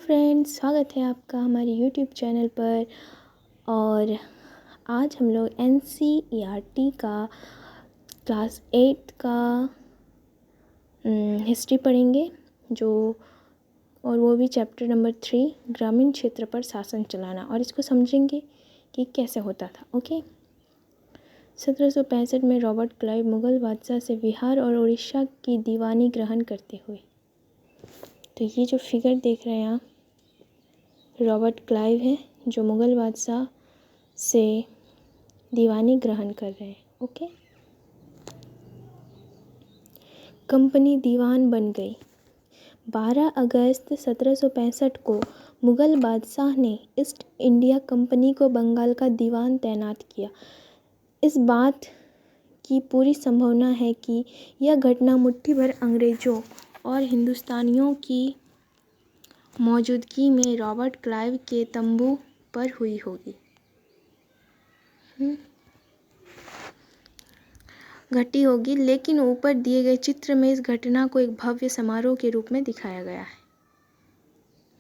Friends, स्वागत है आपका हमारे यूट्यूब चैनल पर। और आज हम लोग NCERT का क्लास 8 का हिस्ट्री पढ़ेंगे और वो भी चैप्टर नंबर 3 ग्रामीण क्षेत्र पर शासन चलाना, और इसको समझेंगे कि कैसे होता था। ओके। 1765 में रॉबर्ट क्लाइव मुग़ल बादशाह से बिहार और उड़ीसा की दीवानी ग्रहण करते हुए। तो ये जो फिगर देख रहे हैं आप, रॉबर्ट क्लाइव है जो मुग़ल बादशाह से दीवानी ग्रहण कर रहे हैं। ओके। कंपनी दीवान बन गई। 12 अगस्त 1765 को मुग़ल बादशाह ने ईस्ट इंडिया कंपनी को बंगाल का दीवान तैनात किया। इस बात की पूरी संभावना है कि यह घटना मुट्ठी भर अंग्रेज़ों और हिंदुस्तानियों की मौजूदगी में रॉबर्ट क्लाइव के तंबू पर हुई होगी। घटी होगी, लेकिन ऊपर दिए गए चित्र में इस घटना को एक भव्य समारोह के रूप में दिखाया गया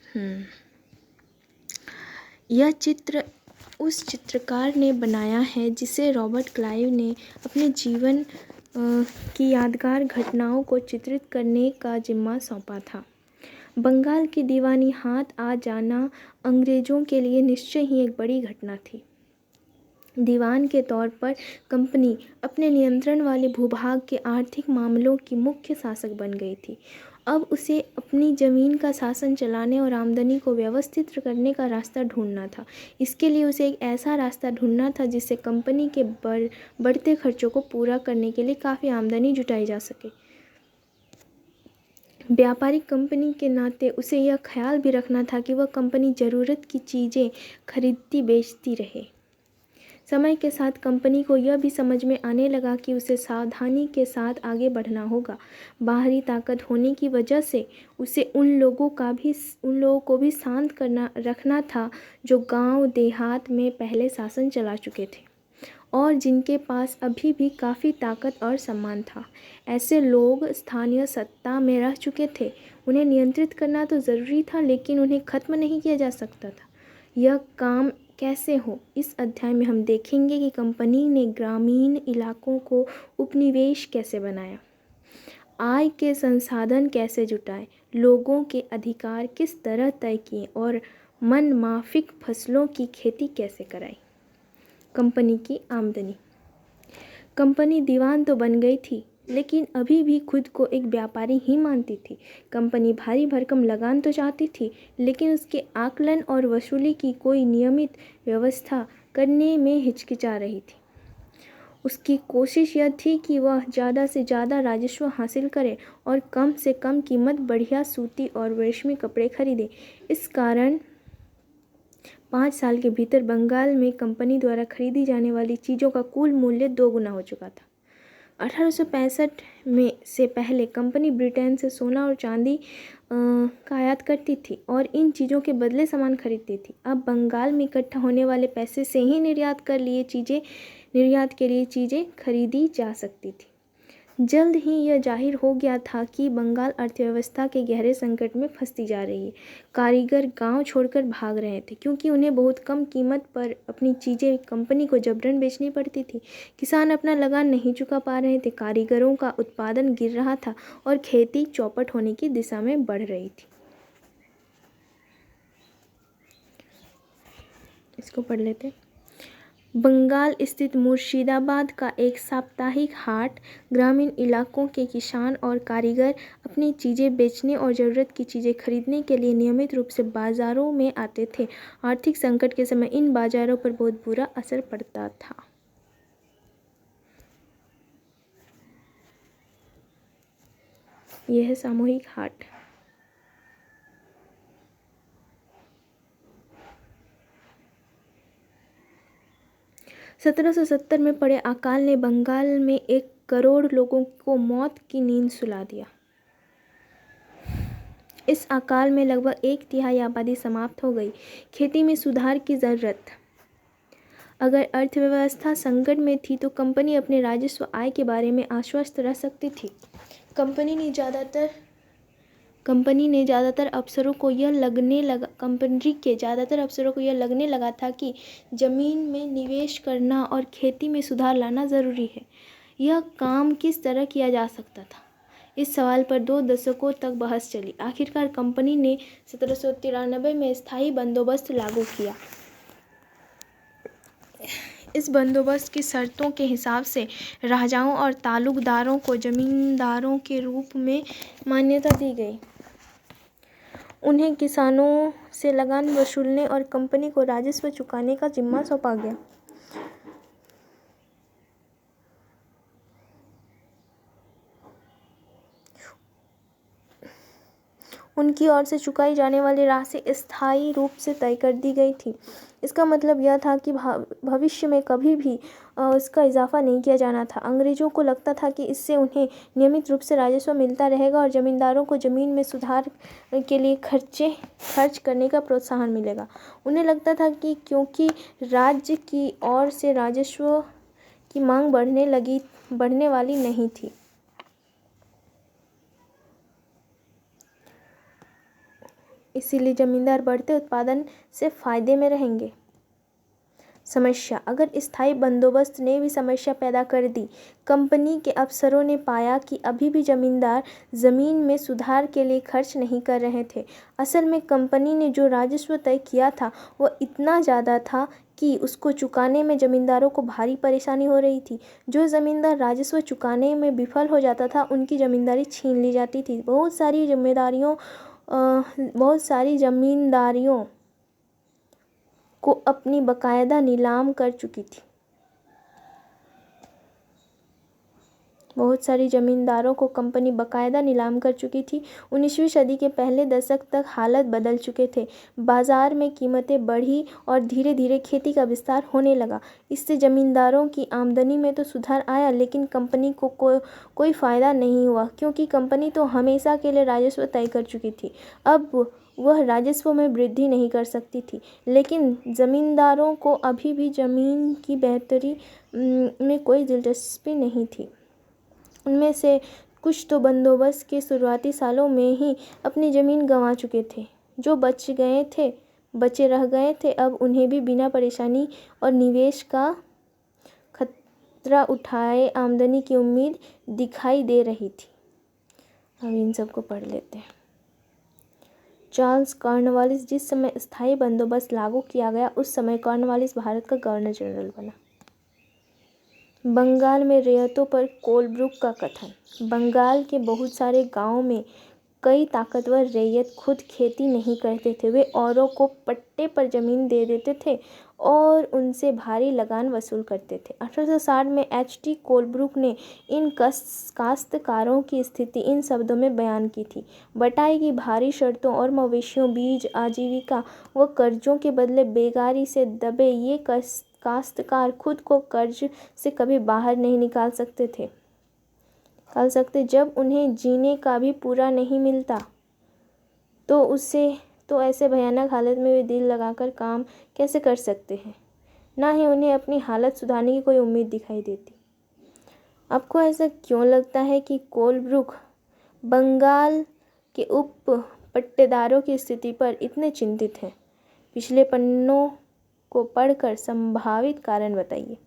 है। यह चित्र उस चित्रकार ने बनाया है जिसे रॉबर्ट क्लाइव ने अपने जीवन की यादगार घटनाओं को चित्रित करने का जिम्मा सौंपा था। बंगाल की दीवानी हाथ आ जाना अंग्रेज़ों के लिए निश्चय ही एक बड़ी घटना थी। दीवान के तौर पर कंपनी अपने नियंत्रण वाले भूभाग के आर्थिक मामलों की मुख्य शासक बन गई थी। अब उसे अपनी ज़मीन का शासन चलाने और आमदनी को व्यवस्थित करने का रास्ता ढूंढना था। इसके लिए उसे एक ऐसा रास्ता ढूंढना था जिससे कंपनी के बढ़ते खर्चों को पूरा करने के लिए काफ़ी आमदनी जुटाई जा सके। व्यापारिक कंपनी के नाते उसे यह ख्याल भी रखना था कि वह कंपनी ज़रूरत की चीज़ें खरीदती बेचती रहे। समय के साथ कंपनी को यह भी समझ में आने लगा कि उसे सावधानी के साथ आगे बढ़ना होगा। बाहरी ताकत होने की वजह से उसे उन लोगों को भी शांत रखना था जो गांव देहात में पहले शासन चला चुके थे और जिनके पास अभी भी काफ़ी ताकत और सम्मान था। ऐसे लोग स्थानीय सत्ता में रह चुके थे। उन्हें नियंत्रित करना तो ज़रूरी था, लेकिन उन्हें ख़त्म नहीं किया जा सकता था। यह काम कैसे हो, इस अध्याय में हम देखेंगे कि कंपनी ने ग्रामीण इलाकों को उपनिवेश कैसे बनाया, आय के संसाधन कैसे जुटाए, लोगों के अधिकार किस तरह तय किए और मनमाफिक फसलों की खेती कैसे कराई। कंपनी की आमदनी। कंपनी दीवान तो बन गई थी, लेकिन अभी भी खुद को एक व्यापारी ही मानती थी। कंपनी भारी भरकम लगान तो चाहती थी, लेकिन उसके आकलन और वसूली की कोई नियमित व्यवस्था करने में हिचकिचा रही थी। उसकी कोशिश यह थी कि वह ज़्यादा से ज़्यादा राजस्व हासिल करे और कम से कम कीमत बढ़िया सूती और रेशमी कपड़े खरीदे। इस कारण 5 साल के भीतर बंगाल में कंपनी द्वारा खरीदी जाने वाली चीज़ों का कुल मूल्य 2 गुना हो चुका था। 1865 में से पहले कंपनी ब्रिटेन से सोना और चांदी का आयात करती थी और इन चीज़ों के बदले सामान खरीदती थी। अब बंगाल में इकट्ठा होने वाले पैसे से ही निर्यात के लिए चीज़ें खरीदी जा सकती थी। जल्द ही यह जाहिर हो गया था कि बंगाल अर्थव्यवस्था के गहरे संकट में फंसती जा रही है। कारीगर गांव छोड़कर भाग रहे थे क्योंकि उन्हें बहुत कम कीमत पर अपनी चीज़ें कंपनी को जबरन बेचनी पड़ती थी। किसान अपना लगान नहीं चुका पा रहे थे, कारीगरों का उत्पादन गिर रहा था और खेती चौपट होने की दिशा में बढ़ रही थी। इसको पढ़ लेते। बंगाल स्थित मुर्शिदाबाद का एक साप्ताहिक हाट ग्रामीण इलाकों के किसान और कारीगर अपनी चीज़ें बेचने और ज़रूरत की चीज़ें खरीदने के लिए नियमित रूप से बाज़ारों में आते थे। आर्थिक संकट के समय इन बाज़ारों पर बहुत बुरा असर पड़ता था। यह है सामूहिक हाट। सत्रह सौ 1770 में पड़े अकाल ने बंगाल में 1 करोड़ लोगों को मौत की नींद सुला दिया। इस अकाल में लगभग 1/3 आबादी समाप्त हो गई। खेती में सुधार की ज़रूरत। अगर अर्थव्यवस्था संकट में थी तो कंपनी अपने राजस्व आय के बारे में आश्वस्त रह सकती थी। कंपनी कंपनी के ज़्यादातर अफसरों को यह लगने लगा था कि ज़मीन में निवेश करना और खेती में सुधार लाना ज़रूरी है। यह काम किस तरह किया जा सकता था? इस सवाल पर 2 दशकों तक बहस चली। आखिरकार कंपनी ने 1793 में स्थायी बंदोबस्त लागू किया। इस बंदोबस्त की शर्तों के हिसाब से राजाओं और तालुकदारों को जमींदारों के रूप में मान्यता दी गई। उन्हें किसानों से लगान वसूलने और कंपनी को राजस्व चुकाने का जिम्मा सौंपा गया। उनकी ओर से चुकाई जाने वाली राशि स्थायी रूप से तय कर दी गई थी। इसका मतलब यह था कि भविष्य में कभी भी इसका इजाफा नहीं किया जाना था। अंग्रेजों को लगता था कि इससे उन्हें नियमित रूप से राजस्व मिलता रहेगा और जमींदारों को ज़मीन में सुधार के लिए खर्च करने का प्रोत्साहन मिलेगा। उन्हें लगता था कि क्योंकि राज्य की ओर से राजस्व की मांग बढ़ने वाली नहीं थी, इसीलिए जमींदार बढ़ते उत्पादन से फायदे में रहेंगे। समस्या: अगर स्थायी बंदोबस्त ने भी समस्या पैदा कर दी। कंपनी के अफसरों ने पाया कि अभी भी जमींदार ज़मीन में सुधार के लिए खर्च नहीं कर रहे थे। असल में कंपनी ने जो राजस्व तय किया था वह इतना ज़्यादा था कि उसको चुकाने में जमींदारों को भारी परेशानी हो रही थी। जो ज़मींदार राजस्व चुकाने में विफल हो जाता था उनकी ज़मींदारी छीन ली जाती थी। बहुत सारी जमींदारियों को अपनी बकायदा नीलाम कर चुकी थी। बहुत सारी जमींदारों को कंपनी बकायदा नीलाम कर चुकी थी। 19वीं सदी के पहले दशक तक हालात बदल चुके थे। बाजार में कीमतें बढ़ी और धीरे धीरे खेती का विस्तार होने लगा। इससे जमींदारों की आमदनी में तो सुधार आया, लेकिन कंपनी को कोई फ़ायदा नहीं हुआ, क्योंकि कंपनी तो हमेशा के लिए राजस्व तय कर चुकी थी। अब वह राजस्व में वृद्धि नहीं कर सकती थी। लेकिन जमींदारों को अभी भी ज़मीन की बेहतरी में कोई दिलचस्पी नहीं थी। उनमें से कुछ तो बंदोबस्त के शुरुआती सालों में ही अपनी ज़मीन गंवा चुके थे। जो बचे रह गए थे, अब उन्हें भी बिना परेशानी और निवेश का खतरा उठाए आमदनी की उम्मीद दिखाई दे रही थी। अब इन सबको पढ़ लेते हैं। चार्ल्स कॉर्नवालिस: जिस समय स्थायी बंदोबस्त लागू किया गया उस समय कॉर्नवालिस भारत का गवर्नर जनरल बना। बंगाल में रैयतों पर कोलब्रुक का कथन: बंगाल के बहुत सारे गांवों में कई ताकतवर रैयत खुद खेती नहीं करते थे। वे औरों को पट्टे पर ज़मीन दे देते थे और उनसे भारी लगान वसूल करते थे। 1860 में H.T. कोलब्रुक ने इन काश्तकारों की स्थिति इन शब्दों में बयान की थी: बटाई की भारी शर्तों और मवेशियों, बीज, आजीविका व कर्जों के बदले बेगारी से दबे ये काश्तकार खुद को कर्ज से कभी बाहर नहीं निकाल सकते। जब उन्हें जीने का भी पूरा नहीं मिलता तो ऐसे भयानक हालत में वे दिल लगाकर काम कैसे कर सकते हैं? ना ही उन्हें अपनी हालत सुधारने की कोई उम्मीद दिखाई देती। आपको ऐसा क्यों लगता है कि कोलब्रुक बंगाल के उप पट्टेदारों की स्थिति पर इतने चिंतित हैं? पिछले पन्नों को पढ़कर संभावित कारण बताइए।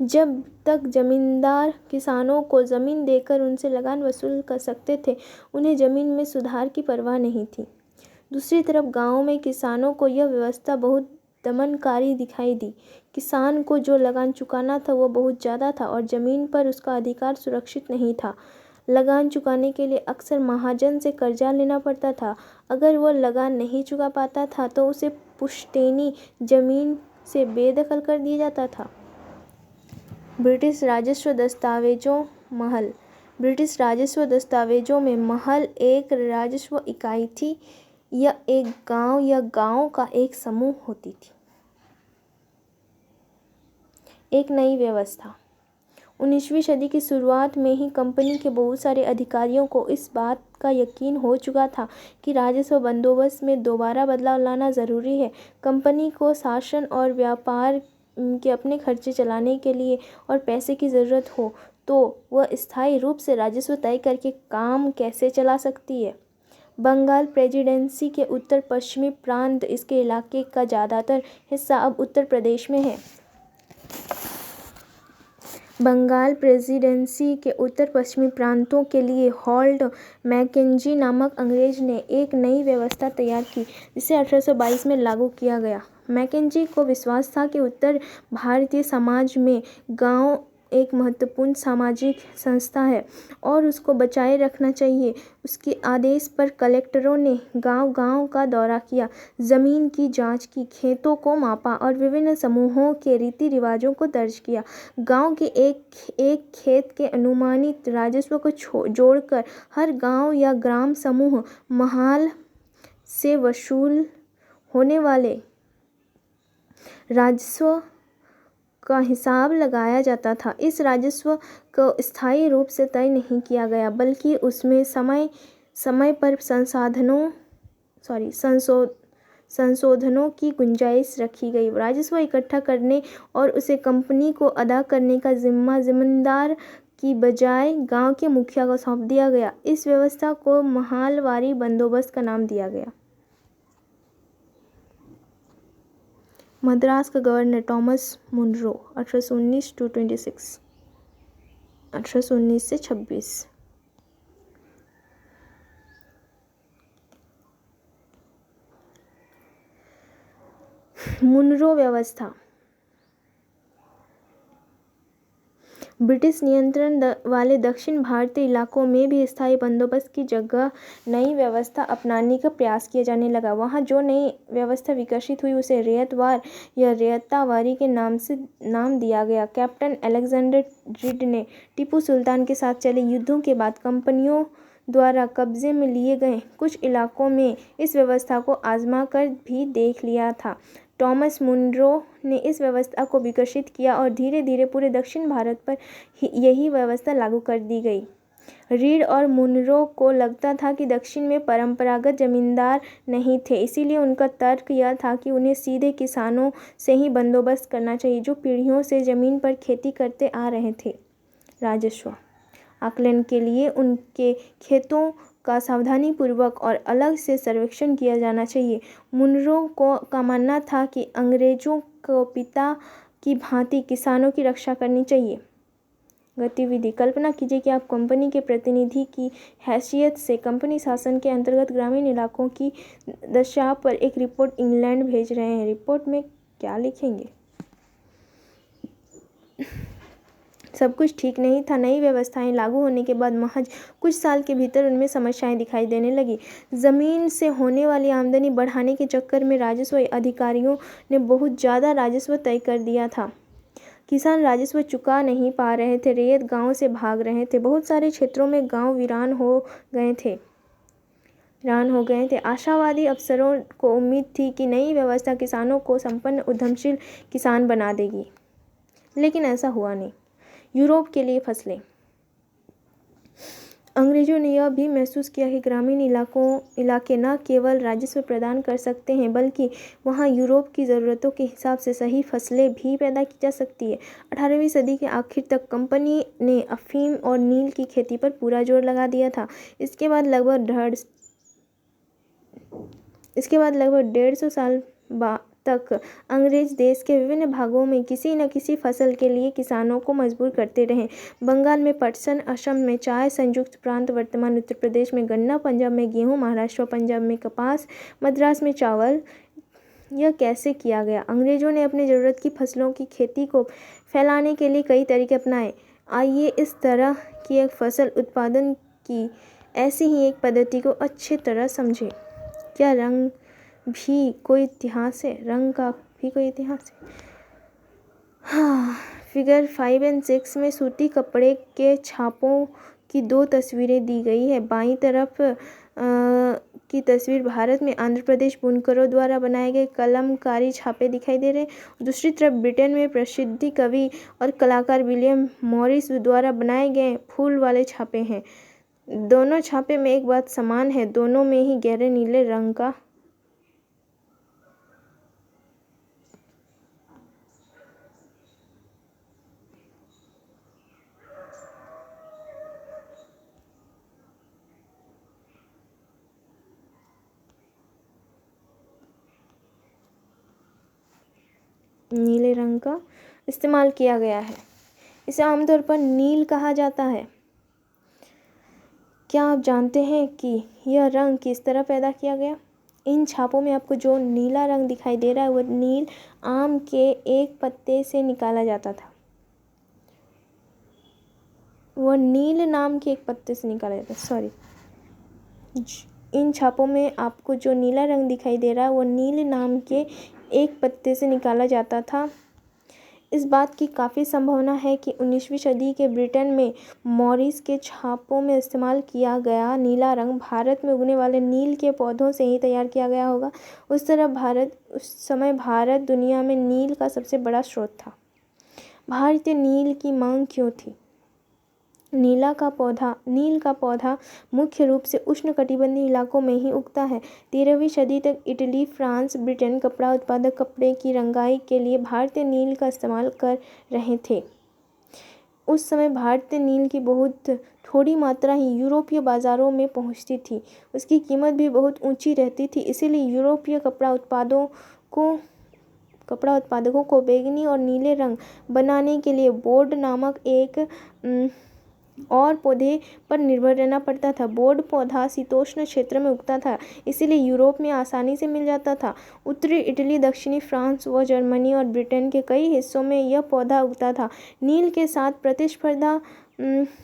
जब तक जमींदार किसानों को ज़मीन देकर उनसे लगान वसूल कर सकते थे, उन्हें ज़मीन में सुधार की परवाह नहीं थी। दूसरी तरफ गाँव में किसानों को यह व्यवस्था बहुत दमनकारी दिखाई दी। किसान को जो लगान चुकाना था वह बहुत ज़्यादा था और ज़मीन पर उसका अधिकार सुरक्षित नहीं था। लगान चुकाने के लिए अक्सर महाजन से कर्जा लेना पड़ता था। अगर वह लगान नहीं चुका पाता था तो उसे पुश्तैनी ज़मीन से बेदखल कर दिया जाता था। ब्रिटिश राजस्व दस्तावेजों में महल एक राजस्व इकाई थी या एक गांव या गांवों का एक समूह होती थी। एक नई व्यवस्था: 19वीं सदी की शुरुआत में ही कंपनी के बहुत सारे अधिकारियों को इस बात का यकीन हो चुका था कि राजस्व बंदोबस्त में दोबारा बदलाव लाना ज़रूरी है। कंपनी को शासन और व्यापार के अपने खर्चे चलाने के लिए और पैसे की ज़रूरत हो तो वह स्थायी रूप से राजस्व तय करके काम कैसे चला सकती है। बंगाल प्रेसिडेंसी के उत्तर पश्चिमी प्रांत, इसके इलाके का ज़्यादातर हिस्सा अब उत्तर प्रदेश में है। बंगाल प्रेसिडेंसी के उत्तर पश्चिमी प्रांतों के लिए हॉल्ट मैकेंजी नामक अंग्रेज ने एक नई व्यवस्था तैयार की, जिसे 1822 में लागू किया गया। मैकेंजी को विश्वास था कि उत्तर भारतीय समाज में गांव एक महत्वपूर्ण सामाजिक संस्था है और उसको बचाए रखना चाहिए। उसके आदेश पर कलेक्टरों ने गांव-गांव का दौरा किया, जमीन की जांच की, खेतों को मापा और विभिन्न समूहों के रीति रिवाजों को दर्ज किया। गांव के एक खेत के अनुमानित राजस्व को जोड़कर हर गांव या ग्राम समूह महाल से वसूल होने वाले राजस्व का हिसाब लगाया जाता था। इस राजस्व को स्थायी रूप से तय नहीं किया गया, बल्कि उसमें समय समय पर संशोधनों की गुंजाइश रखी गई। राजस्व इकट्ठा करने और उसे कंपनी को अदा करने का जिम्मा जमींदार की बजाय गांव के मुखिया को सौंप दिया गया। इस व्यवस्था को महालवारी बंदोबस्त का नाम दिया गया। मद्रास का गवर्नर टॉमस मुनरो 1819 से 26। मुनरो व्यवस्था ब्रिटिश नियंत्रण वाले दक्षिण भारतीय इलाकों में भी स्थायी बंदोबस्त की जगह नई व्यवस्था अपनाने का प्रयास किया जाने लगा। वहाँ जो नई व्यवस्था विकसित हुई उसे रैयतवार या रैयतावारी के नाम दिया गया। कैप्टन अलेक्जेंडर रीड ने टीपू सुल्तान के साथ चले युद्धों के बाद कंपनियों द्वारा कब्जे में लिए गए कुछ इलाकों में इस व्यवस्था को आजमा कर भी देख लिया था। टॉमस मुनरो ने इस व्यवस्था को विकसित किया और धीरे धीरे पूरे दक्षिण भारत पर यही व्यवस्था लागू कर दी गई। रीड और मुनरो को लगता था कि दक्षिण में परंपरागत जमींदार नहीं थे, इसीलिए उनका तर्क यह था कि उन्हें सीधे किसानों से ही बंदोबस्त करना चाहिए, जो पीढ़ियों से जमीन पर खेती करते आ रहे थे। राजस्व आकलन के लिए उनके खेतों का सावधानीपूर्वक और अलग से सर्वेक्षण किया जाना चाहिए। मुनरो का मानना था कि अंग्रेजों को पिता की भांति किसानों की रक्षा करनी चाहिए। गतिविधि कल्पना कीजिए कि आप कंपनी के प्रतिनिधि की हैसियत से कंपनी शासन के अंतर्गत ग्रामीण इलाकों की दशा पर एक रिपोर्ट इंग्लैंड भेज रहे हैं। रिपोर्ट में क्या लिखेंगे? सब कुछ ठीक नहीं था। नई व्यवस्थाएं लागू होने के बाद महज कुछ साल के भीतर उनमें समस्याएं दिखाई देने लगी। जमीन से होने वाली आमदनी बढ़ाने के चक्कर में राजस्व अधिकारियों ने बहुत ज़्यादा राजस्व तय कर दिया था। किसान राजस्व चुका नहीं पा रहे थे, रैयत गांव से भाग रहे थे। बहुत सारे क्षेत्रों में गांव वीरान हो गए थे। आशावादी अफसरों को उम्मीद थी कि नई व्यवस्था किसानों को संपन्न उद्यमशील किसान बना देगी, लेकिन ऐसा हुआ नहीं। यूरोप के लिए फसलें। अंग्रेजों ने यह भी महसूस किया कि ग्रामीण इलाके न केवल राजस्व प्रदान कर सकते हैं, बल्कि वहाँ यूरोप की ज़रूरतों के हिसाब से सही फसलें भी पैदा की जा सकती है। 18वीं सदी के आखिर तक कंपनी ने अफीम और नील की खेती पर पूरा जोर लगा दिया था। इसके बाद लगभग 150 साल तक अंग्रेज देश के विभिन्न भागों में किसी न किसी फसल के लिए किसानों को मजबूर करते रहे। बंगाल में पटसन, असम में चाय, संयुक्त प्रांत वर्तमान उत्तर प्रदेश में गन्ना, पंजाब में गेहूं, महाराष्ट्र पंजाब में कपास, मद्रास में चावल। यह कैसे किया गया? अंग्रेजों ने अपनी ज़रूरत की फसलों की खेती को फैलाने के लिए कई तरीके अपनाए। आइए इस तरह की एक फसल उत्पादन की ऐसी ही एक पद्धति को अच्छी तरह समझें। क्या रंग भी कोई इतिहास है? रंग का भी कोई इतिहास है? हाँ, फिगर 5 और 6 में सूती कपड़े के छापों की 2 तस्वीरें दी गई है। बाईं तरफ की तस्वीर भारत में आंध्र प्रदेश बुनकरों द्वारा बनाए गए कलमकारी छापे दिखाई दे रहे हैं। दूसरी तरफ ब्रिटेन में प्रसिद्ध कवि और कलाकार विलियम मॉरिस द्वारा बनाए गए फूल वाले छापे हैं। दोनों छापे में एक बात समान है, दोनों में ही गहरे नीले रंग का नीले रंग का इस्तेमाल किया गया है। इसे आमतौर पर नील कहा जाता है। क्या आप जानते हैं कि यह रंग किस तरह पैदा किया गया? इन छापों में आपको जो नीला रंग दिखाई दे रहा है वह नील आम के एक पत्ते से निकाला जाता था। वह नील नाम के एक पत्ते से निकाला जाता है, सॉरी। इन छापों में आपको जो नीला रंग दिखाई दे रहा है वो नील नाम के एक पत्ते से निकाला जाता था। इस बात की काफ़ी संभावना है कि 19वीं सदी के ब्रिटेन में मॉरिस के छापों में इस्तेमाल किया गया नीला रंग भारत में उगने वाले नील के पौधों से ही तैयार किया गया होगा। उस समय भारत दुनिया में नील का सबसे बड़ा स्रोत था। भारतीय नील की मांग क्यों थी? नील का पौधा मुख्य रूप से उष्णकटिबंधीय इलाकों में ही उगता है। 13वीं सदी तक इटली, फ्रांस, ब्रिटेन कपड़ा उत्पादक कपड़े की रंगाई के लिए भारतीय नील का इस्तेमाल कर रहे थे। उस समय भारतीय नील की बहुत थोड़ी मात्रा ही यूरोपीय बाज़ारों में पहुंचती थी। उसकी कीमत भी बहुत ऊंची रहती थी। इसीलिए यूरोपीय कपड़ा उत्पादकों को बैंगनी और नीले रंग बनाने के लिए बोर्ड नामक एक और पौधे पर निर्भर रहना पड़ता था। बोर्ड पौधा शीतोष्ण क्षेत्र में उगता था, इसीलिए यूरोप में आसानी से मिल जाता था। उत्तरी इटली, दक्षिणी फ्रांस व जर्मनी और ब्रिटेन के कई हिस्सों में यह पौधा उगता था। नील के साथ प्रतिस्पर्धा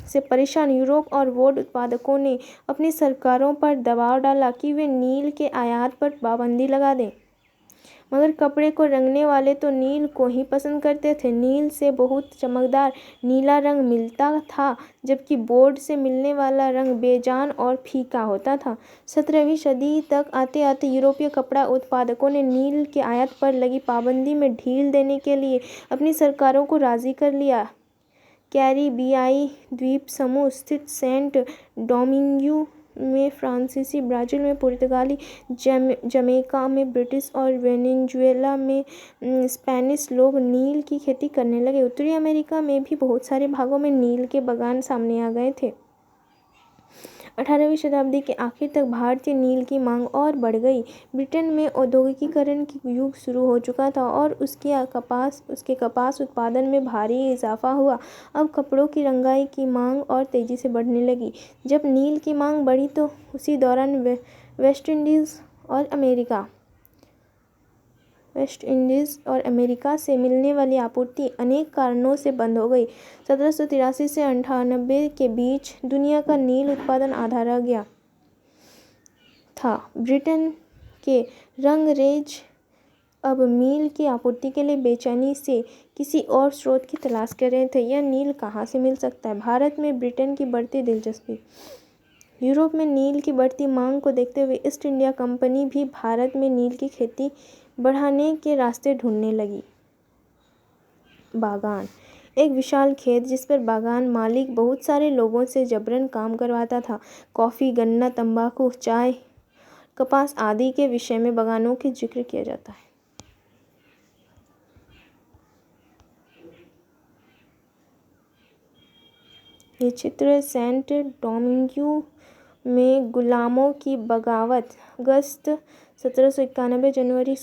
से परेशान यूरोप और बोर्ड उत्पादकों ने अपनी सरकारों पर दबाव डाला कि वे नील के आयात पर पाबंदी लगा दें। मगर कपड़े को रंगने वाले तो नील को ही पसंद करते थे। नील से बहुत चमकदार नीला रंग मिलता था, जबकि बोर्ड से मिलने वाला रंग बेजान और फीका होता था। 17वीं सदी तक आते आते यूरोपीय कपड़ा उत्पादकों ने नील के आयात पर लगी पाबंदी में ढील देने के लिए अपनी सरकारों को राजी कर लिया। कैरिबियाई द्वीप समूह स्थित सेंट डोमिंगो में फ्रांसीसी, ब्राज़ील में पुर्तगाली, जमैका में ब्रिटिश और वेनेजुएला में स्पेनिश लोग नील की खेती करने लगे। उत्तरी अमेरिका में भी बहुत सारे भागों में नील के बागान सामने आ गए थे। 18वीं शताब्दी के आखिर तक भारतीय नील की मांग और बढ़ गई। ब्रिटेन में औद्योगिकीकरण की युग शुरू हो चुका था और उसके कपास उत्पादन में भारी इजाफा हुआ। अब कपड़ों की रंगाई की मांग और तेजी से बढ़ने लगी। जब नील की मांग बढ़ी तो उसी दौरान वेस्ट इंडीज़ और अमेरिका से मिलने वाली आपूर्ति अनेक कारणों से बंद हो गई। 1783 से 98 के बीच दुनिया का नील उत्पादन आधा रह गया था। ब्रिटेन के रंगरेज अब नील की आपूर्ति के लिए बेचैनी से किसी और स्रोत की तलाश कर रहे थे। यह नील कहाँ से मिल सकता है? भारत में ब्रिटेन की बढ़ती दिलचस्पी। यूरोप में नील की बढ़ती मांग को देखते हुए ईस्ट इंडिया कंपनी भी भारत में नील की खेती बढ़ाने के रास्ते ढूंढने लगी। बागान। एक विशाल खेत जिस पर बागान मालिक बहुत सारे लोगों से जबरन काम करवाता था। कॉफ़ी, गन्ना, तंबाकू, चाय, कपास आदि के विषय में बागानों के जिक्र किया जाता है। ये चित्र सेंट डोमिंगो में गुलामों की बगावत, अगस्त 1791, जनवरी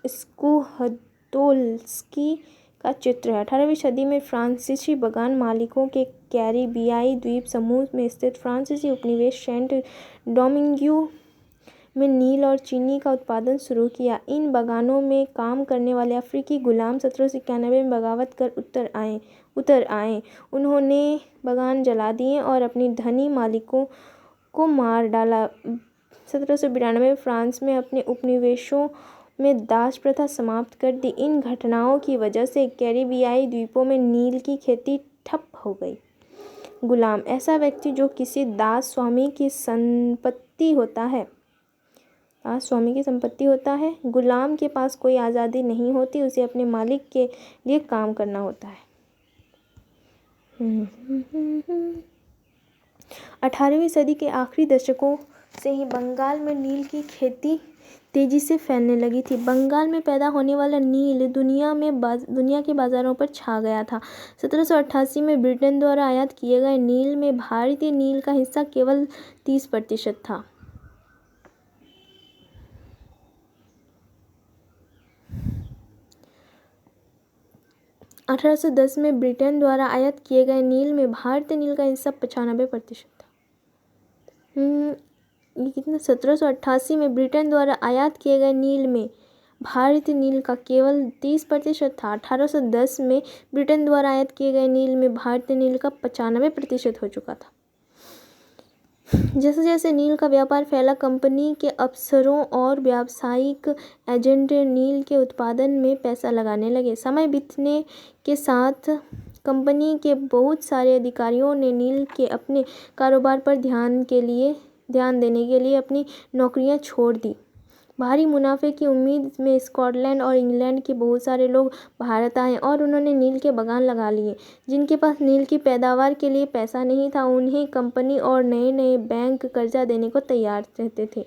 स्कुहदोल्स्की का चित्र है। 18वीं सदी में फ्रांसीसी बागान मालिकों के कैरिबियाई द्वीप समूह में स्थित फ्रांसीसी उपनिवेश सेंट डोमिंगो में नील और चीनी का उत्पादन शुरू किया। इन बागानों में काम करने वाले अफ्रीकी गुलाम 1791 में बगावत कर उतर आए। उन्होंने बागान जला दिए और अपनी धनी मालिकों को मार डाला। 1792 में फ्रांस में अपने उपनिवेशों में दास प्रथा समाप्त कर दी। इन घटनाओं की वजह से कैरिबियाई द्वीपों में नील की खेती ठप हो गई। गुलाम ऐसा व्यक्ति जो किसी दास स्वामी की संपत्ति होता है। गुलाम के पास कोई आज़ादी नहीं होती, उसे अपने मालिक के लिए काम करना होता है। 18वीं सदी के आखिरी दशकों से ही बंगाल में नील की खेती तेजी से फैलने लगी थी। बंगाल में पैदा होने वाला नील दुनिया के बाज़ारों पर छा गया था। 1788 में ब्रिटेन द्वारा आयात किए गए नील में भारतीय नील का हिस्सा केवल 30% था। 1810 में ब्रिटेन द्वारा आयात किए गए नील में भारतीय नील का हिस्सा 95% था। ये कितना 1788 में ब्रिटेन द्वारा आयात किए गए नील में भारतीय नील का केवल 30% था। 1810 में ब्रिटेन द्वारा आयात किए गए नील में भारतीय नील का 95% हो चुका था। जैसे जैसे नील का व्यापार फैला, कंपनी के अफसरों और व्यावसायिक एजेंट नील के उत्पादन में पैसा लगाने लगे। समय बीतने के साथ कंपनी के बहुत सारे अधिकारियों ने नील के अपने कारोबार पर ध्यान देने के लिए अपनी नौकरियां छोड़ दी। भारी मुनाफे की उम्मीद में स्कॉटलैंड और इंग्लैंड के बहुत सारे लोग भारत आए और उन्होंने नील के बागान लगा लिए। जिनके पास नील की पैदावार के लिए पैसा नहीं था, उन्हें कंपनी और नए नए बैंक कर्जा देने को तैयार रहते थे।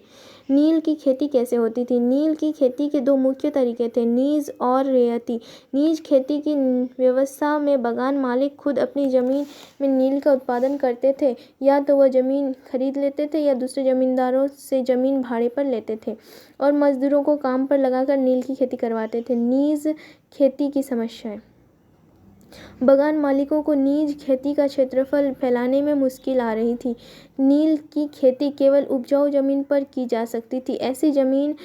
नील की खेती कैसे होती थी? नील की खेती के दो मुख्य तरीके थे, नीज और रेयती। नीज खेती की व्यवस्था में बागान मालिक खुद अपनी ज़मीन में नील का उत्पादन करते थे। या तो वह ज़मीन खरीद लेते थे या दूसरे ज़मींदारों से ज़मीन भाड़े पर लेते थे और मजदूरों को काम पर लगाकर नील की खेती करवाते थे। नीज खेती की समस्याएं। बागान मालिकों को नीज खेती का क्षेत्रफल फैलाने में मुश्किल आ रही थी। नील की खेती केवल उपजाऊ जमीन पर की जा सकती थी। ऐसी जमीन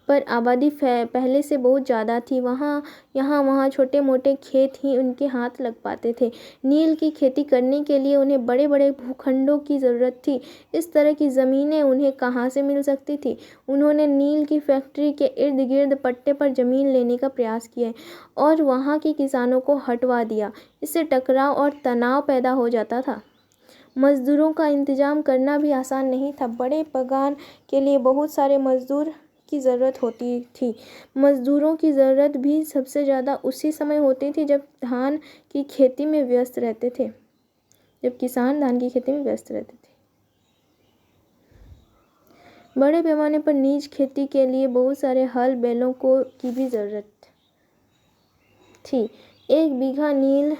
पर आबादी पहले से बहुत ज़्यादा थी। वहाँ छोटे मोटे खेत ही उनके हाथ लग पाते थे। नील की खेती करने के लिए उन्हें बड़े बड़े भूखंडों की ज़रूरत थी। इस तरह की ज़मीनें उन्हें कहाँ से मिल सकती थी? उन्होंने नील की फैक्ट्री के इर्द गिर्द पट्टे पर ज़मीन लेने का प्रयास किया और वहाँ के किसानों को हटवा दिया। इससे टकराव और तनाव पैदा हो जाता था। मजदूरों का इंतजाम करना भी आसान नहीं था। बड़े बागान के लिए बहुत सारे मजदूर की ज़रूरत होती थी। मजदूरों की ज़रूरत भी सबसे ज़्यादा उसी समय होती थी जब किसान धान की खेती में व्यस्त रहते थे। बड़े पैमाने पर नीज खेती के लिए बहुत सारे हल बैलों की भी ज़रूरत थी। 1 बीघा नील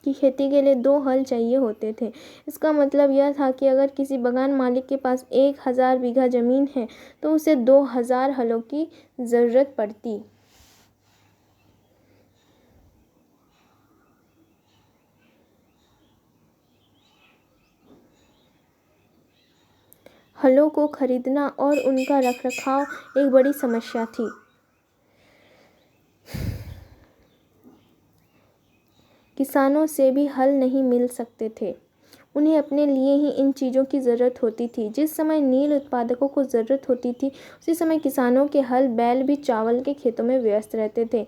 की खेती के लिए 2 हल चाहिए होते थे। इसका मतलब यह था कि अगर किसी बागान मालिक के पास 1000 बीघा ज़मीन है तो उसे 2000 हलों की ज़रूरत पड़ती। हलों को खरीदना और उनका रखरखाव एक बड़ी समस्या थी। किसानों से भी हल नहीं मिल सकते थे। उन्हें अपने लिए ही इन चीज़ों की ज़रूरत होती थी। जिस समय नील उत्पादकों को ज़रूरत होती थी, उसी समय किसानों के हल बैल भी चावल के खेतों में व्यस्त रहते थे।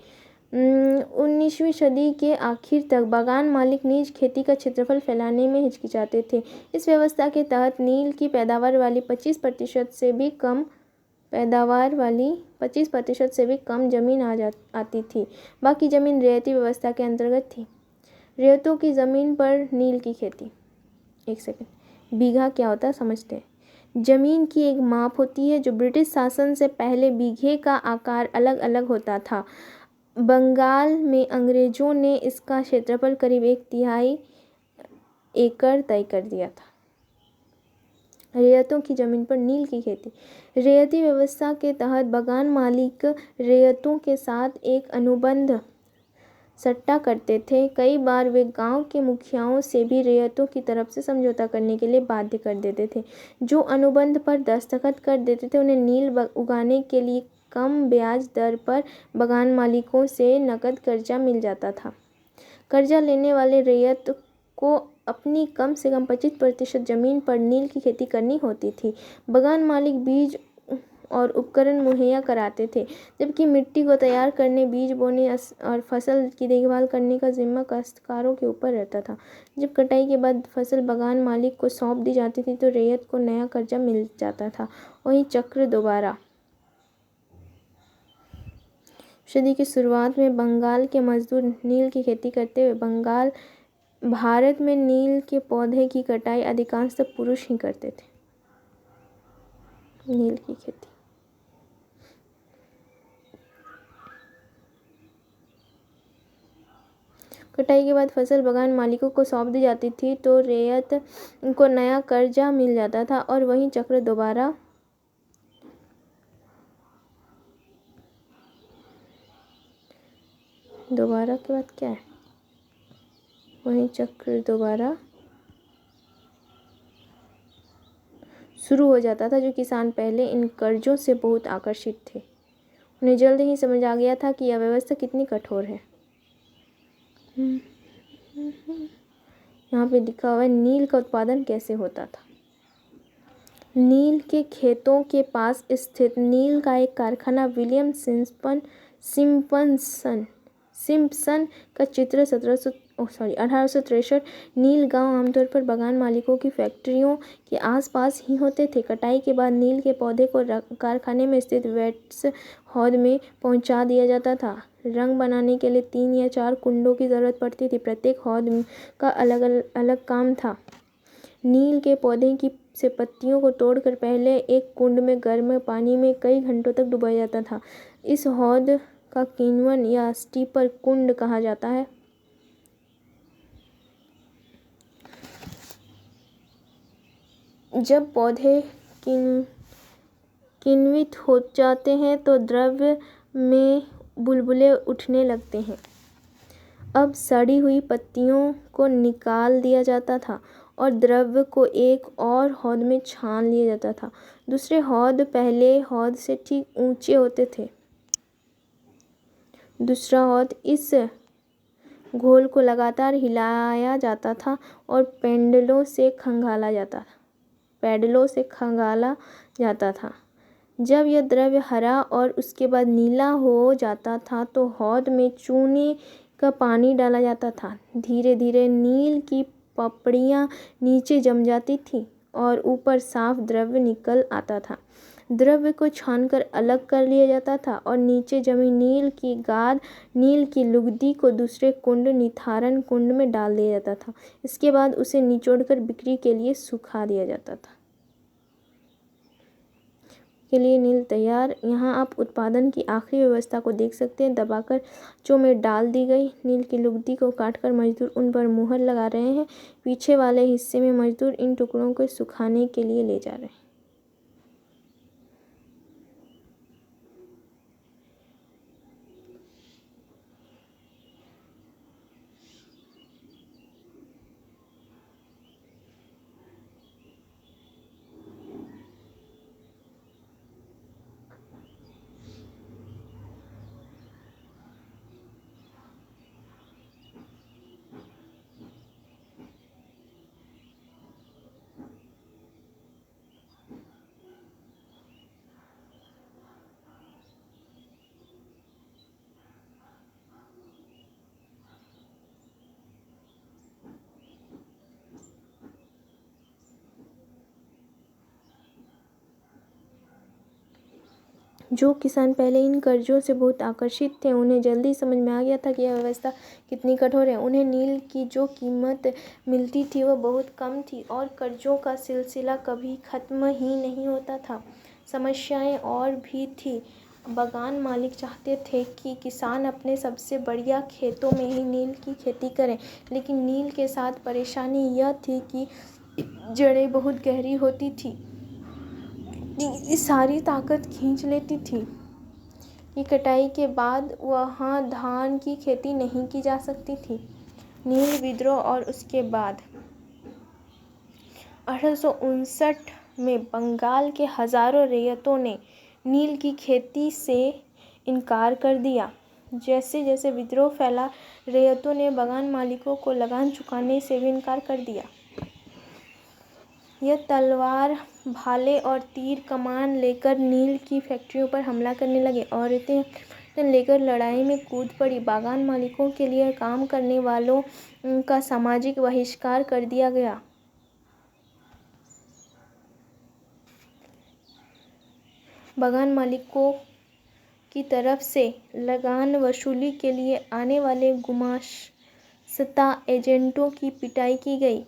19वीं सदी के आखिर तक बागान मालिक नीज खेती का क्षेत्रफल फैलाने में हिचकिचाते थे। इस व्यवस्था के तहत नील की पैदावार वाली 25% से भी कम ज़मीन आती थी। बाकी ज़मीन रेयती व्यवस्था के अंतर्गत थी। रेतों की ज़मीन पर नील की खेती। बीघा क्या होता है समझते हैं। ज़मीन की एक माप होती है जो ब्रिटिश शासन से पहले बीघे का आकार अलग अलग होता था। बंगाल में अंग्रेज़ों ने इसका क्षेत्रफल करीब 1/3 एकड़ तय कर दिया था। रेयतों की ज़मीन पर नील की खेती। रेयती व्यवस्था के तहत बागान मालिक रेयतों के साथ एक अनुबंध सट्टा करते थे। कई बार वे गांव के मुखियाओं से भी रेयतों की तरफ से समझौता करने के लिए बाध्य कर देते थे। जो अनुबंध पर दस्तखत कर देते थे उन्हें नील उगाने के लिए कम ब्याज दर पर बागान मालिकों से नकद कर्जा मिल जाता था। कर्जा लेने वाले रेयत को अपनी कम से कम 25% ज़मीन पर नील की खेती करनी होती थी। बागान मालिक बीज और उपकरण मुहैया कराते थे, जबकि मिट्टी को तैयार करने, बीज बोने और फसल की देखभाल करने का जिम्मा काश्तकारों के ऊपर रहता था। जब कटाई के बाद फसल बागान मालिक को सौंप दी जाती थी तो रेयत को नया कर्जा मिल जाता था। वही चक्र दोबारा। सदी की शुरुआत में बंगाल के मजदूर नील की खेती करते हुए भारत में नील के पौधे की कटाई अधिकांशतः पुरुष ही करते थे। नील की खेती। कटाई के बाद फसल बागान मालिकों को सौंप दी जाती थी तो रेयत को नया कर्जा मिल जाता था और वही चक्र दोबारा। दोबारा के बाद क्या है, वही चक्र दोबारा शुरू हो जाता था। जो किसान पहले इन कर्जों से बहुत आकर्षित थे, उन्हें जल्द ही समझ आ गया था कि यह व्यवस्था कितनी कठोर है। यहाँ पे लिखा हुआ है नील का उत्पादन कैसे होता था। नील के खेतों के पास स्थित नील का एक कारखाना विलियम सिम्पसन का चित्र 1863। नील गांव आमतौर पर बागान मालिकों की फैक्ट्रियों के आसपास ही होते थे। कटाई के बाद नील के पौधे को कारखाने में स्थित वेट्स हौद में पहुंचा दिया जाता था। रंग बनाने के लिए 3 या 4 कुंडों की ज़रूरत पड़ती थी। प्रत्येक हौद का अलग अलग काम था। नील के पौधे से पत्तियों को तोड़कर पहले एक कुंड में गर्म पानी में कई घंटों तक डुबाया जाता था। इस हौद का किण्वन या स्टीपर कुंड कहा जाता है। जब पौधे किण्वित हो जाते हैं तो द्रव्य में बुलबुले उठने लगते हैं। अब सड़ी हुई पत्तियों को निकाल दिया जाता था और द्रव्य को एक और हौद में छान लिया जाता था। दूसरे हौद पहले हौद से ठीक ऊंचे होते थे। दूसरा हौद इस घोल को लगातार हिलाया जाता था और पेडलों से खंगाला जाता था। जब यह द्रव्य हरा और उसके बाद नीला हो जाता था तो हौद में चूने का पानी डाला जाता था। धीरे धीरे नील की पपड़ियाँ नीचे जम जाती थीं और ऊपर साफ द्रव्य निकल आता था। द्रव्य को छानकर अलग कर लिया जाता था और नीचे जमी नील की गाद, नील की लुगदी को दूसरे कुंड, निथारण कुंड में डाल दिया जाता था। इसके बाद उसे निचोड़कर बिक्री के लिए सुखा दिया जाता था। के लिए नील तैयार। यहाँ आप उत्पादन की आखिरी व्यवस्था को देख सकते हैं। दबाकर चो में डाल दी गई नील की लुगदी को काटकर मजदूर उन पर मुहर लगा रहे हैं। पीछे वाले हिस्से में मजदूर इन टुकड़ों को सुखाने के लिए ले जा रहे हैं। जो किसान पहले इन कर्जों से बहुत आकर्षित थे, उन्हें जल्दी समझ में आ गया था कि यह व्यवस्था कितनी कठोर है। उन्हें नील की जो कीमत मिलती थी वह बहुत कम थी और कर्जों का सिलसिला कभी ख़त्म ही नहीं होता था। समस्याएं और भी थी। बागान मालिक चाहते थे कि किसान अपने सबसे बढ़िया खेतों में ही नील की खेती करें, लेकिन नील के साथ परेशानी यह थी कि जड़ें बहुत गहरी होती थी। सारी ताकत खींच लेती थी कि कटाई के बाद वहाँ धान की खेती नहीं की जा सकती थी। नील विद्रोह और उसके बाद 1859 में बंगाल के हजारों रैयतों ने नील की खेती से इनकार कर दिया। जैसे जैसे विद्रोह फैला, रैयतों ने बागान मालिकों को लगान चुकाने से भी इनकार कर दिया। यह तलवार, भाले और तीर कमान लेकर नील की फैक्ट्रियों पर हमला करने लगे। औरतें लेकर लड़ाई में कूद पड़ी। बागान मालिकों के लिए काम करने वालों का सामाजिक बहिष्कार कर दिया गया। बागान मालिकों की तरफ से लगान वसूली के लिए आने वाले गुमाश्ता एजेंटों की पिटाई की गई।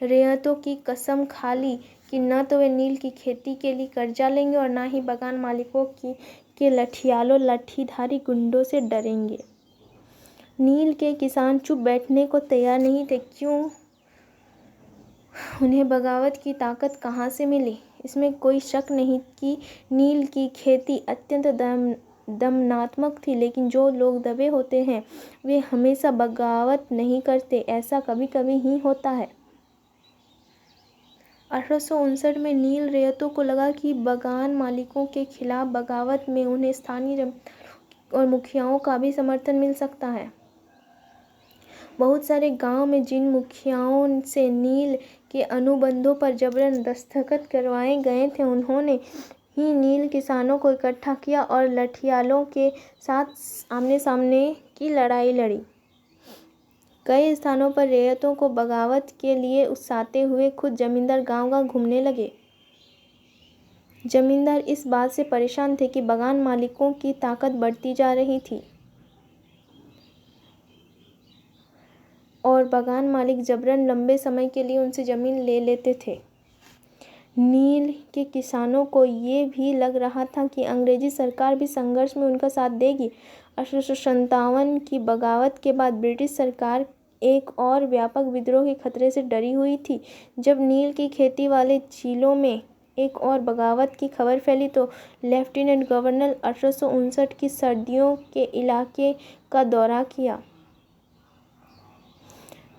रैयतों की कसम खा ली कि न तो वे नील की खेती के लिए कर्जा लेंगे और न ही बागान मालिकों के लठियालों लाठीधारी गुंडों से डरेंगे। नील के किसान चुप बैठने को तैयार नहीं थे। क्यों? उन्हें बगावत की ताकत कहाँ से मिली? इसमें कोई शक नहीं कि नील की खेती अत्यंत दमनात्मक थी, लेकिन जो लोग दबे होते हैं वे हमेशा बगावत नहीं करते, ऐसा कभी कभी ही होता है। 1859 में नील रैयतों को लगा कि बागान मालिकों के खिलाफ बगावत में उन्हें स्थानीय जमींदारों और मुखियाओं का भी समर्थन मिल सकता है। बहुत सारे गांव में जिन मुखियाओं से नील के अनुबंधों पर जबरन दस्तखत करवाए गए थे, उन्होंने ही नील किसानों को इकट्ठा किया और लठियालों के साथ आमने सामने की लड़ाई लड़ी। कई स्थानों पर रैयतों को बगावत के लिए उकसाते हुए खुद जमींदार गांव-गांव घूमने लगे। जमींदार इस बात से परेशान थे कि बागान मालिकों की ताकत बढ़ती जा रही थी और बागान मालिक जबरन लंबे समय के लिए उनसे जमीन ले लेते थे। नील के किसानों को ये भी लग रहा था कि अंग्रेजी सरकार भी संघर्ष में उनका साथ देगी। 1857 की बगावत के बाद ब्रिटिश सरकार एक और व्यापक विद्रोह के खतरे से डरी हुई थी। जब नील की खेती वाले जिलों में एक और बगावत की खबर फैली तो लेफ्टिनेंट गवर्नर 1859 की सर्दियों के इलाके का दौरा किया।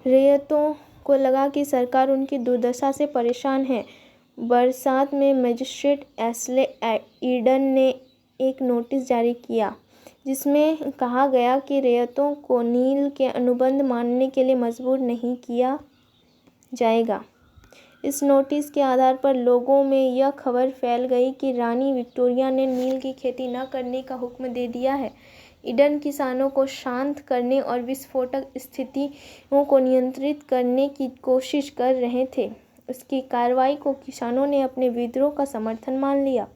रैयतों को लगा कि सरकार उनकी दुर्दशा से परेशान है। बरसात में मजिस्ट्रेट एस्ले ईडन ने एक नोटिस जारी किया जिसमें कहा गया कि रैयतों को नील के अनुबंध मानने के लिए मजबूर नहीं किया जाएगा। इस नोटिस के आधार पर लोगों में यह खबर फैल गई कि रानी विक्टोरिया ने नील की खेती न करने का हुक्म दे दिया है। ईडन किसानों को शांत करने और विस्फोटक स्थितियों को नियंत्रित करने की कोशिश कर रहे थे। उसकी कार्रवाई को किसानों ने अपने विद्रोह का समर्थन मान लिया।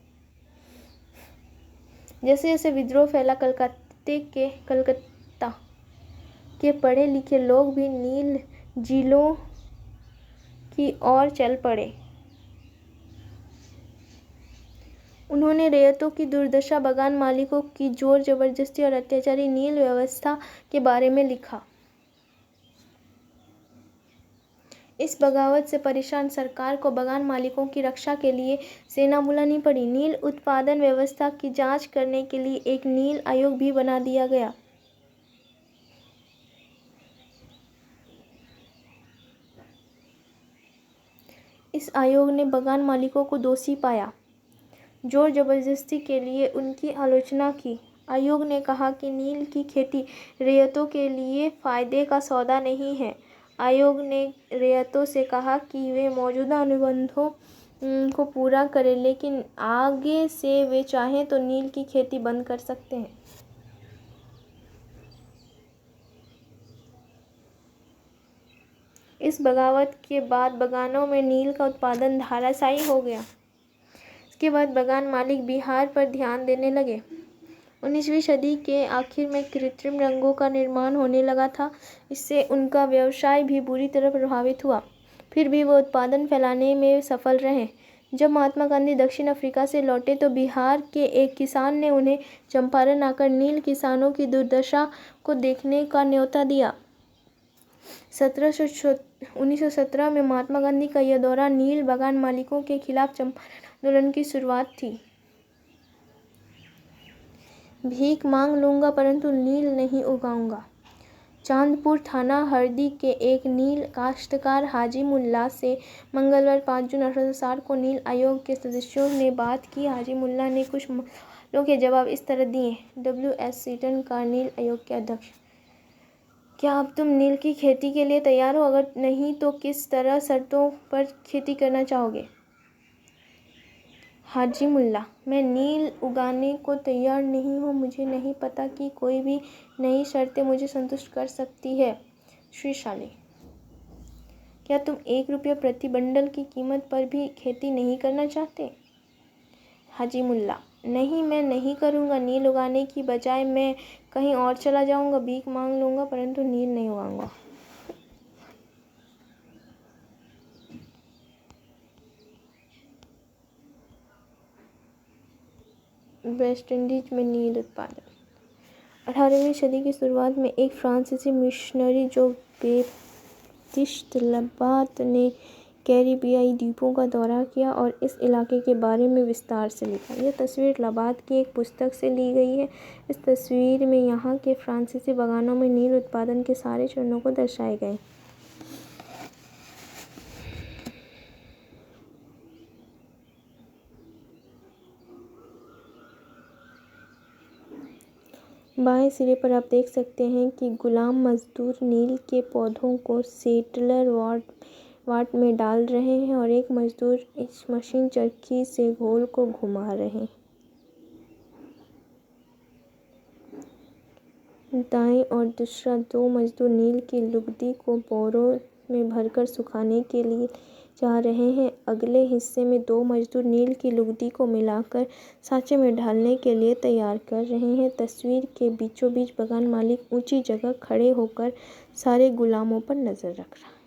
जैसे जैसे विद्रोह फैला, कलकत्ता के पढ़े लिखे लोग भी नील जिलों की ओर चल पड़े। उन्होंने रैयतों की दुर्दशा, बागान मालिकों की जोर जबरदस्ती और अत्याचारी नील व्यवस्था के बारे में लिखा। इस बगावत से परेशान सरकार को बागान मालिकों की रक्षा के लिए सेना बुलानी पड़ी। नील उत्पादन व्यवस्था की जांच करने के लिए एक नील आयोग भी बना दिया गया। इस आयोग ने बागान मालिकों को दोषी पाया, जोर जबरदस्ती के लिए उनकी आलोचना की। आयोग ने कहा कि नील की खेती रैयतों के लिए फायदे का सौदा नहीं है। आयोग ने रैयतों से कहा कि वे मौजूदा अनुबंधों को पूरा करें, लेकिन आगे से वे चाहें तो नील की खेती बंद कर सकते हैं। इस बगावत के बाद बागानों में नील का उत्पादन धराशायी हो गया। इसके बाद बागान मालिक बिहार पर ध्यान देने लगे। 19वीं सदी के आखिर में कृत्रिम रंगों का निर्माण होने लगा था। इससे उनका व्यवसाय भी बुरी तरह प्रभावित हुआ। फिर भी वो उत्पादन फैलाने में सफल रहे। जब महात्मा गांधी दक्षिण अफ्रीका से लौटे तो बिहार के एक किसान ने उन्हें चंपारण आकर नील किसानों की दुर्दशा को देखने का न्योता दिया। 1917 में महात्मा गांधी का यह दौरा नील बागान मालिकों के खिलाफ चंपारण आंदोलन की शुरुआत थी। भीख मांग लूंगा परंतु नील नहीं उगाऊंगा। चांदपुर थाना हरदी के एक नील काश्तकार हाजी मुल्ला से मंगलवार 5 जून 1860 को नील आयोग के सदस्यों ने बात की। हाजी मुल्ला ने कुछ सवालों के जवाब इस तरह दिए। W.S. सीटन का नील आयोग के अध्यक्ष: क्या अब तुम नील की खेती के लिए तैयार हो? अगर नहीं तो किस तरह शर्तों पर खेती करना चाहोगे? हाजी मुल्ला: मैं नील उगाने को तैयार नहीं हूँ। मुझे नहीं पता कि कोई भी नई शर्तें मुझे संतुष्ट कर सकती है। श्री शाली: क्या तुम ₹1 प्रति बंडल की कीमत पर भी खेती नहीं करना चाहते? हाजी मुल्ला: नहीं, मैं नहीं करूँगा। नील उगाने की बजाय मैं कहीं और चला जाऊँगा। भीख मांग लूँगा परंतु नील नहीं उगाऊँगा। वेस्ट इंडीज में नील उत्पादन। 18वीं सदी की शुरुआत में एक फ्रांसीसी मिशनरी जो बैप्टिस्ट लबात ने कैरिबियाई द्वीपों का दौरा किया और इस इलाके के बारे में विस्तार से लिखा। यह तस्वीर लाबाद की एक पुस्तक से ली गई है। इस तस्वीर में यहाँ के फ्रांसीसी बागानों में नील उत्पादन के सारे चरणों को दर्शाए गए। बाएं सिरे पर आप देख सकते हैं कि गुलाम मजदूर नील के पौधों को सेटलर वाट में डाल रहे हैं और एक मजदूर इस मशीन चरखी से घोल को घुमा रहे हैं। दाएं और दूसरा दो मजदूर नील की लुगदी को बोरों में भरकर सुखाने के लिए जा रहे हैं। अगले हिस्से में दो मजदूर नील की लुगदी को मिलाकर सांचे में डालने के लिए तैयार कर रहे हैं। तस्वीर के बीचों बीच बागान मालिक ऊंची जगह खड़े होकर सारे गुलामों पर नजर रख रहा है।